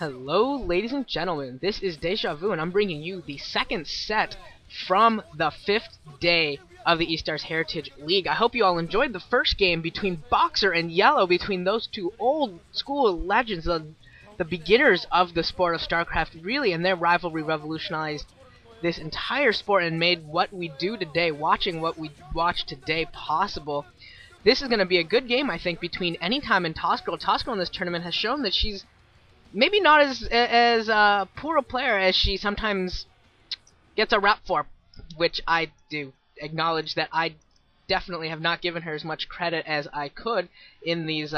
Hello, ladies and gentlemen. This is Deja Vu, and I'm bringing you the second set from the 5th day of the E-Stars Heritage League. I hope you all enjoyed the first game between Boxer and Yellow, between those two old-school legends, the beginners of the sport of StarCraft, really, and their rivalry revolutionized this entire sport and made what we do today, watching what we watch today, possible. This is going to be a good game, I think, between Anytime and Tossgirl. Tossgirl in this tournament has shown that she's maybe not as poor a player as she sometimes gets a rap for, which I do acknowledge that I definitely have not given her as much credit as I could in these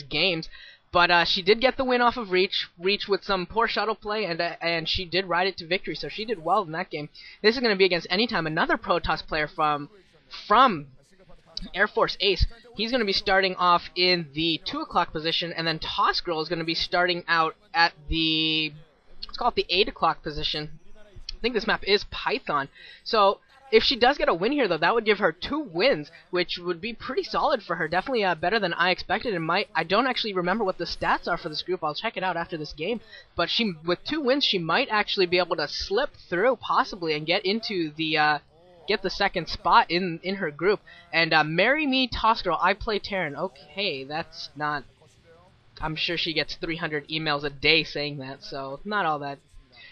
games. But she did get the win off of Reach with some poor shuttle play, and she did ride it to victory, so she did well in that game. This is going to be against Anytime, another Protoss player from Air Force Ace. He's going to be starting off in the 2 o'clock position, and then Tossgirl is going to be starting out at the, let's call it the 8 o'clock position. I think this map is Python. So if she does get a win here, though, that would give her 2 wins, which would be pretty solid for her. Definitely better than I expected. I don't actually remember what the stats are for this group. I'll check it out after this game. But with 2 wins, she might actually be able to slip through, possibly, and get into the get the second spot in her group. And marry me, Tossgirl. I play Terran. Okay, that's not. I'm sure she gets 300 emails a day saying that, so not all that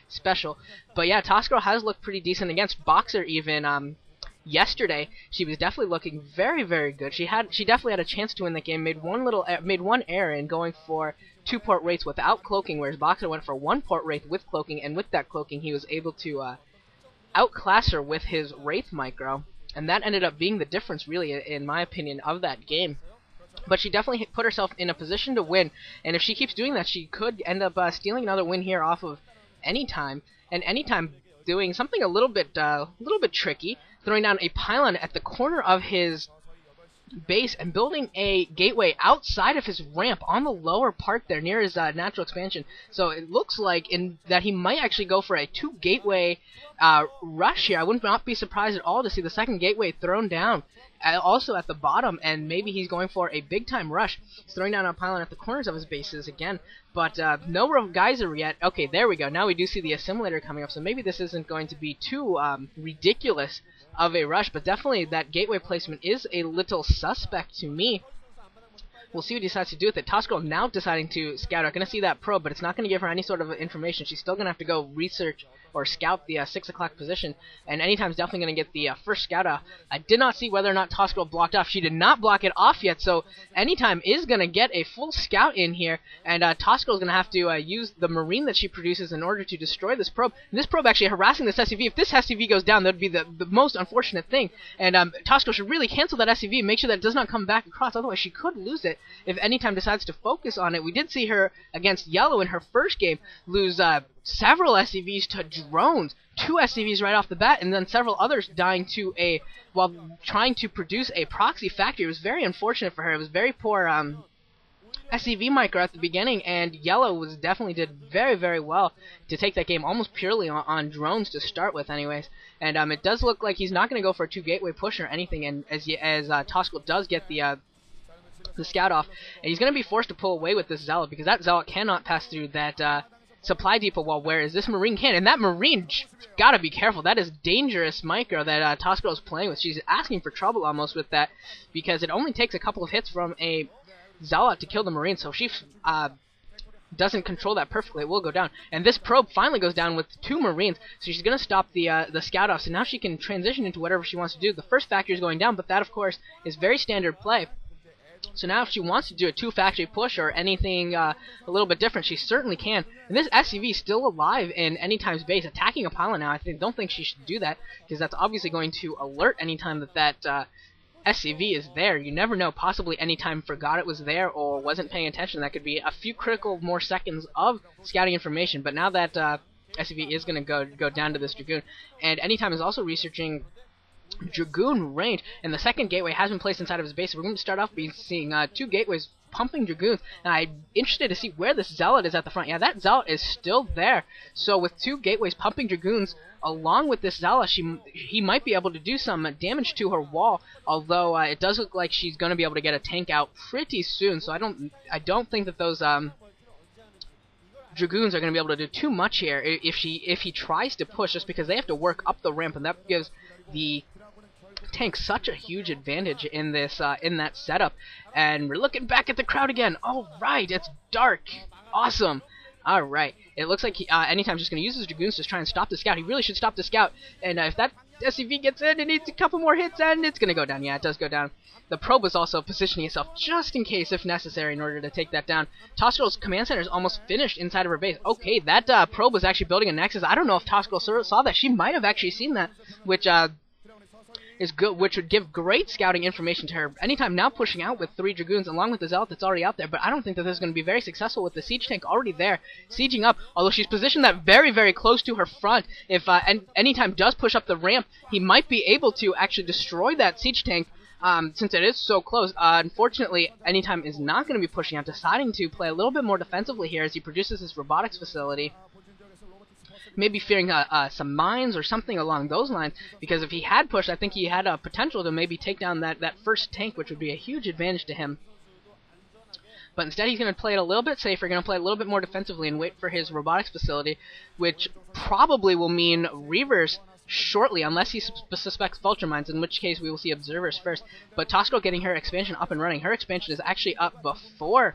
special. But yeah, Tossgirl has looked pretty decent against Boxer even yesterday. She was definitely looking very, very good. She definitely had a chance to win that game. Made one error in going for 2 port wraiths without cloaking, whereas Boxer went for 1 port wraith with cloaking, and with that cloaking he was able to outclass her with his wraith micro, and that ended up being the difference, really, in my opinion, of that game. But she definitely put herself in a position to win, and if she keeps doing that, she could end up stealing another win here off of Anytime, and Anytime doing something a little bit tricky, throwing down a pylon at the corner of his base and building a gateway outside of his ramp on the lower part there near his natural expansion. So it looks like that he might actually go for a 2 gateway rush here. I would not be surprised at all to see the second gateway thrown down also at the bottom, and maybe he's going for a big time rush. He's throwing down a pylon at the corners of his bases again, but no geyser yet. Okay, there we go. Now we do see the assimilator coming up, so maybe this isn't going to be too ridiculous of a rush, but definitely that gateway placement is a little suspect to me. We'll see what he decides to do with it. Tossgirl now deciding to scout out. Going to see that probe, but it's not going to give her any sort of information. She's still going to have to go research or scout the 6 o'clock position, and Anytime's definitely going to get the first scout off. I did not see whether or not Tossgirl blocked off. She did not block it off yet, so Anytime is going to get a full scout in here, and Tossgirl's going to have to use the Marine that she produces in order to destroy this probe. And this probe actually harassing this SCV. If this SCV goes down, that would be the most unfortunate thing, and Tossgirl should really cancel that SCV and make sure that it does not come back across, otherwise she could lose it if Anytime decides to focus on it. We did see her against Yellow in her first game lose several SCVs to drones, 2 SCVs right off the bat, and then several others dying to while trying to produce a proxy factory. It was very unfortunate for her. It was very poor SCV micro at the beginning, and Yellow did very, very well to take that game almost purely on drones to start with anyways. And it does look like he's not going to go for a 2 gateway push or anything, and as Tossgirl does get the scout off, and he's going to be forced to pull away with this Zealot, because that Zealot cannot pass through that supply depot wall, whereas this Marine can, and that Marine, gotta be careful. That is dangerous micro that Tossgirl is playing with. She's asking for trouble almost with that, because it only takes a couple of hits from a Zealot to kill the Marine, so if she doesn't control that perfectly, it will go down. And this probe finally goes down with 2 Marines, so she's going to stop the scout off, so now she can transition into whatever she wants to do. The first factory is going down, but that, of course, is very standard play. So now if she wants to do a 2 factory push or anything a little bit different, she certainly can. And this SCV is still alive in Anytime's base, attacking a pylon now. Don't think she should do that, because that's obviously going to alert Anytime that SCV is there. You never know, possibly Anytime forgot it was there or wasn't paying attention. That could be a few critical more seconds of scouting information, but now that SCV is going to go down to this Dragoon, and Anytime is also researching Dragoon range, and the second gateway has been placed inside of his base. So we're going to start off seeing 2 gateways pumping Dragoons. Now I'm interested to see where this Zealot is at the front. Yeah, that Zealot is still there. So with 2 gateways pumping Dragoons along with this Zealot, he might be able to do some damage to her wall, although it does look like she's going to be able to get a tank out pretty soon. So I don't think that those Dragoons are going to be able to do too much here if he tries to push, just because they have to work up the ramp, and that gives the tank such a huge advantage in this in that setup. And we're looking back at the crowd again. All right, it's dark. Awesome. All right, it looks like Anytime's just going to use his Dragoons to try and stop the scout. He really should stop the scout, and if that SCV gets in, it needs a couple more hits, and it's going to go down. Yeah, it does go down. The probe was also positioning itself just in case, if necessary, in order to take that down. Tossgirl's command center is almost finished inside of her base. Okay, that probe was actually building a nexus. I don't know if Tossgirl saw that. She might have actually seen that, which is good, which would give great scouting information to her. Anytime now pushing out with 3 Dragoons along with the Zealot that's already out there, but I don't think that this is going to be very successful with the siege tank already there, sieging up, although she's positioned that very, very close to her front. If Anytime does push up the ramp, he might be able to actually destroy that siege tank, since it is so close. Unfortunately, Anytime is not going to be pushing out, deciding to play a little bit more defensively here as he produces his robotics facility. Maybe fearing some mines or something along those lines, because if he had pushed, I think he had a potential to maybe take down that first tank, which would be a huge advantage to him. But instead he's going to play it a little bit safer, going to play a little bit more defensively and wait for his robotics facility, which probably will mean Reavers shortly, unless he suspects vulture mines, in which case we will see observers first. But Tossgirl getting her expansion up and running. Her expansion is actually up before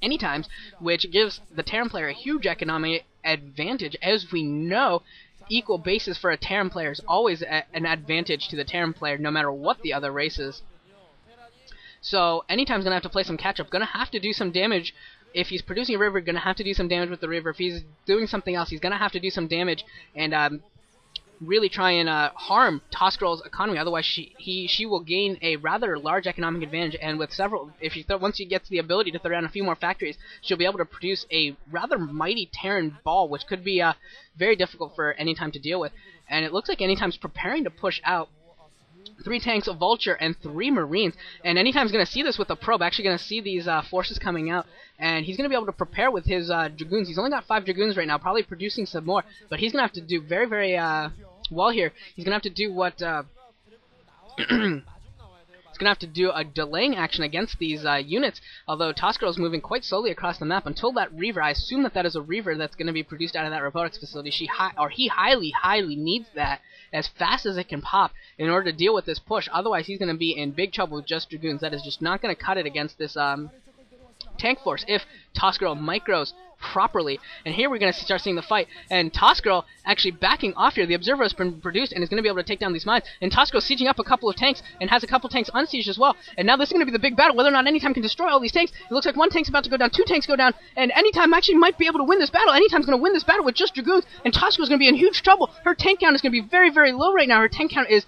Anytime's, which gives the Terran player a huge economic advantage. As we know, equal bases for a Terran player is always an advantage to the Terran player, no matter what the other race is. So Anytime's going to have to play some catch-up, going to have to do some damage. If he's producing a river, going to have to do some damage with the river. If he's doing something else, he's going to have to do some damage and really try and harm Tossgirl's economy. Otherwise, she will gain a rather large economic advantage. And with several, once she gets the ability to throw down a few more factories, she'll be able to produce a rather mighty Terran ball, which could be very difficult for Anytime to deal with. And it looks like Anytime's preparing to push out 3 tanks, a Vulture, and 3 Marines. And Anytime's going to see this with the probe, actually going to see these forces coming out. And he's going to be able to prepare with his Dragoons. He's only got 5 Dragoons right now, probably producing some more. But he's going to have to do very, very well here. He's going to have to do what... he's going to have to do a delaying action against these units, although Tossgirl is moving quite slowly across the map until that Reaver, I assume that is a Reaver that's going to be produced out of that robotics facility. He highly, highly needs that as fast as it can pop in order to deal with this push. Otherwise, he's going to be in big trouble with just Dragoons. That is just not going to cut it against this tank force if Tossgirl micros properly. And here we're going to start seeing the fight, and Tossgirl actually backing off here. The Observer has been produced and is going to be able to take down these mines, and Tossgirl sieging up a couple of tanks and has a couple tanks unsieged as well. And now this is going to be the big battle, whether or not Anytime can destroy all these tanks. It looks like 1 tank's about to go down, 2 tanks go down, and Anytime actually might be able to win this battle. Anytime's going to win this battle with just Dragoons, and Tossgirl's going to be in huge trouble. Her tank count is going to be very, very low right now. Her tank count is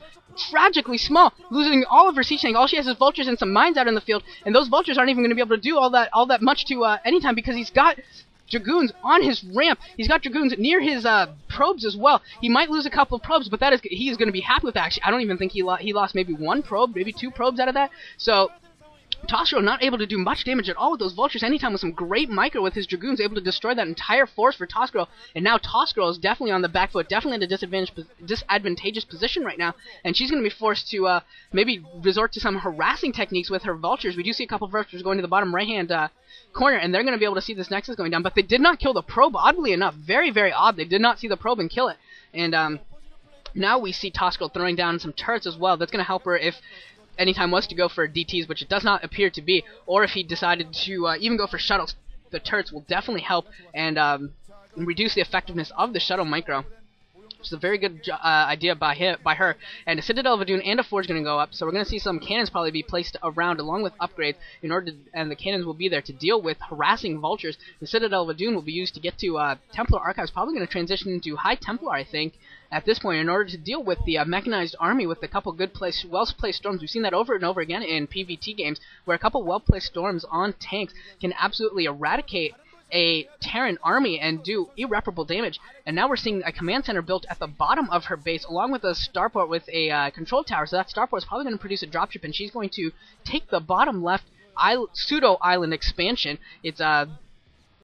tragically small, losing all of her siege tank. All she has is Vultures and some mines out in the field, and those Vultures aren't even going to be able to do all that much to Anytime, because he's got Dragoons on his ramp. He's got Dragoons near his probes as well. He might lose a couple of probes, but he is going to be happy with that. Actually, I don't even think he lost maybe 1 probe, maybe 2 probes out of that. So Tossgirl not able to do much damage at all with those Vultures. Anytime with some great micro with his Dragoons, able to destroy that entire force for Tossgirl. And now Tossgirl is definitely on the back foot, definitely in a disadvantageous position right now. And she's going to be forced to maybe resort to some harassing techniques with her Vultures. We do see a couple of Vultures going to the bottom right-hand corner, and they're going to be able to see this Nexus going down. But they did not kill the probe, oddly enough. Very, very odd. They did not see the probe and kill it. And now we see Tossgirl throwing down some turrets as well. That's going to help her if Anytime was to go for DTs, which it does not appear to be, or if he decided to even go for shuttles. The turrets will definitely help and reduce the effectiveness of the shuttle micro. Which is a very good idea by her. And a Citadel of Adun and a Forge going to go up, so we're going to see some cannons probably be placed around along with upgrades in order to, and the cannons will be there to deal with harassing Vultures. The Citadel of Adun will be used to get to Templar Archives, probably going to transition into High Templar, I think, at this point, in order to deal with the mechanized army with a couple well-placed storms. We've seen that over and over again in PvT games, where a couple well-placed storms on tanks can absolutely eradicate a Terran army and do irreparable damage. And now we're seeing a command center built at the bottom of her base, along with a starport with a control tower. So that starport is probably going to produce a dropship, and she's going to take the bottom left pseudo-island expansion. It's